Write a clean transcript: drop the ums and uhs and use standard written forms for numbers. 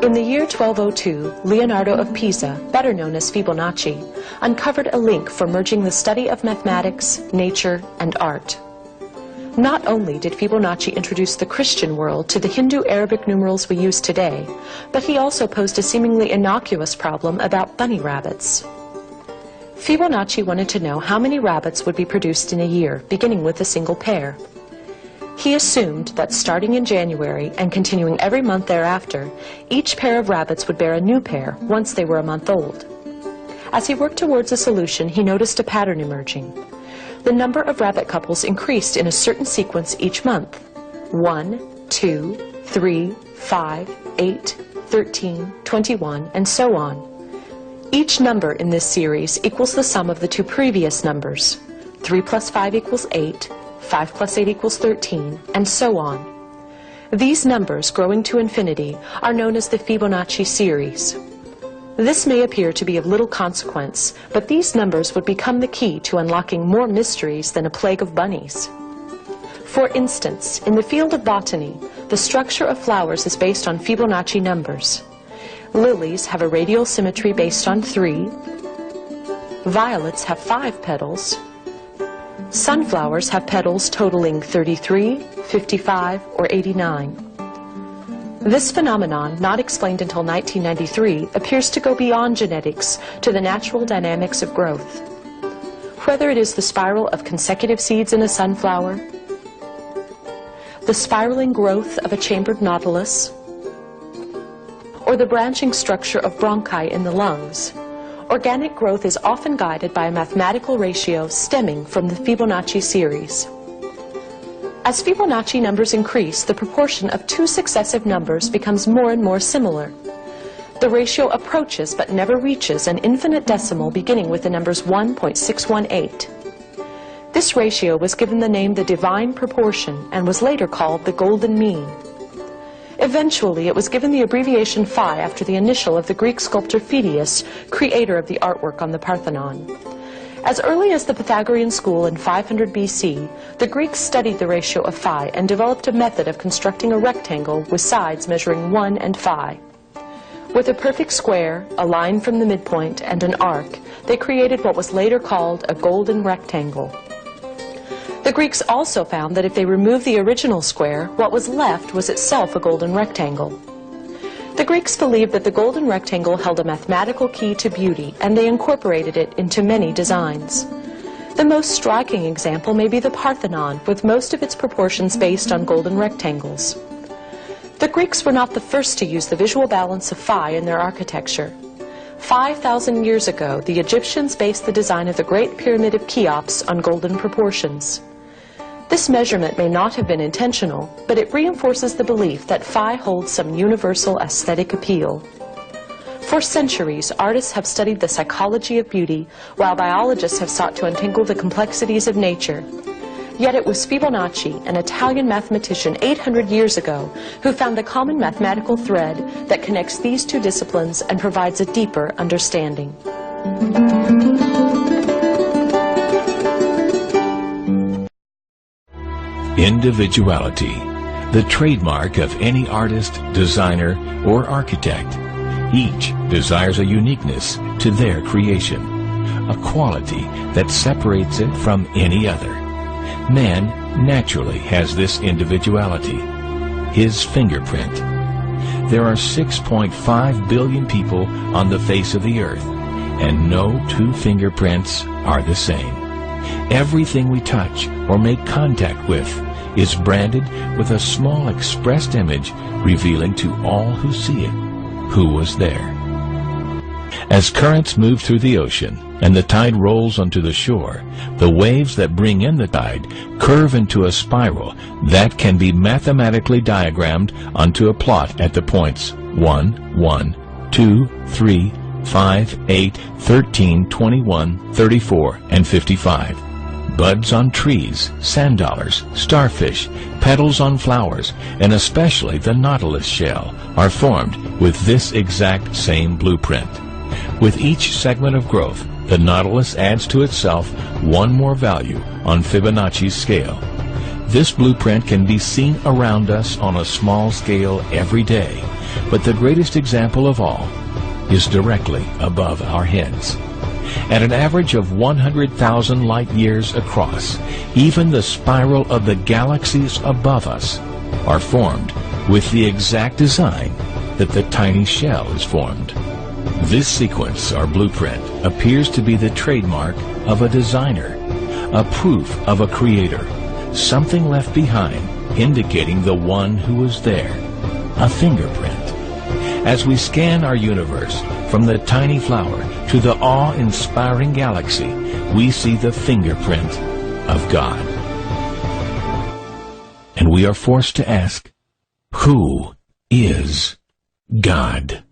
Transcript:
In the year 1202, Leonardo of Pisa, better known as Fibonacci, uncovered a link for merging the study of mathematics, nature, and art. Not only did Fibonacci introduce the Christian world to the Hindu-Arabic numerals we use today, but he also posed a seemingly innocuous problem about bunny rabbits. Fibonacci wanted to know how many rabbits would be produced in a year, beginning with a single pair. He assumed that starting in January and continuing every month thereafter, each pair of rabbits would bear a new pair once they were a month old. As he worked towards a solution, he noticed a pattern emerging. The number of rabbit couples increased in a certain sequence each month: 1, 2, 3, 5, 8, 13, 21, and so on. Each number in this series equals the sum of the two previous numbers. 3 plus 5 equals 8, 5 plus 8 equals 13, and so on. These numbers, growing to infinity, are known as the Fibonacci series. This may appear to be of little consequence, but these numbers would become the key to unlocking more mysteries than a plague of bunnies. For instance, in the field of botany, the structure of flowers is based on Fibonacci numbers. Lilies have a radial symmetry based on 3. Violets have 5 petals. Sunflowers have petals totaling 33, 55, or 89. This phenomenon, not explained until 1993, appears to go beyond genetics to the natural dynamics of growth. Whether it is the spiral of consecutive seeds in a sunflower, the spiraling growth of a chambered nautilus, or the branching structure of bronchi in the lungs, organic growth is often guided by a mathematical ratio stemming from the Fibonacci series. As Fibonacci numbers increase, the proportion of two successive numbers becomes more and more similar. The ratio approaches but never reaches an infinite decimal beginning with the numbers 1.618. This ratio was given the name the divine proportion and was later called the golden mean. Eventually, it was given the abbreviation phi after the initial of the Greek sculptor Phidias, creator of the artwork on the Parthenon. As early as the Pythagorean school in 500 BC, the Greeks studied the ratio of phi and developed a method of constructing a rectangle with sides measuring 1 and phi. With a perfect square, a line from the midpoint, and an arc, they created what was later called a golden rectangle. The Greeks also found that if they removed the original square, what was left was itself a golden rectangle. The Greeks believed that the golden rectangle held a mathematical key to beauty, and they incorporated it into many designs. The most striking example may be the Parthenon, with most of its proportions based on golden rectangles. The Greeks were not the first to use the visual balance of phi in their architecture. 5,000 years ago, the Egyptians based the design of the Great Pyramid of Cheops on golden proportions. This measurement may not have been intentional, but it reinforces the belief that phi holds some universal aesthetic appeal. For centuries, artists have studied the psychology of beauty, while biologists have sought to untangle the complexities of nature. Yet it was Fibonacci, an Italian mathematician 800 years ago, who found the common mathematical thread that connects these two disciplines and provides a deeper understanding. Individuality, the trademark of any artist, designer, or architect. Each desires a uniqueness to their creation, a quality that separates it from any other. Man naturally has this individuality, his fingerprint. There are 6.5 billion people on the face of the earth, and no two fingerprints are the same. Everything we touch or make contact with is branded with a small expressed image revealing to all who see it who was there. As currents move through the ocean and the tide rolls onto the shore, the waves that bring in the tide curve into a spiral that can be mathematically diagrammed onto a plot at the points 1, 1, 2, 3, 5, 8, 13, 21, 34, and 55. Buds on trees, sand dollars, starfish, petals on flowers, and especially the nautilus shell are formed with this exact same blueprint. With each segment of growth, the nautilus adds to itself one more value on Fibonacci's scale. This blueprint can be seen around us on a small scale every day, but the greatest example of all is directly above our heads. At an average of 100,000 light years across, even the spiral of the galaxies above us are formed with the exact design that the tiny shell is formed. This sequence, or blueprint, appears to be the trademark of a designer, a proof of a creator, something left behind indicating the one who was there, a fingerprint. As we scan our universe, from the tiny flower to the awe-inspiring galaxy, we see the fingerprint of God. And we are forced to ask, who is God?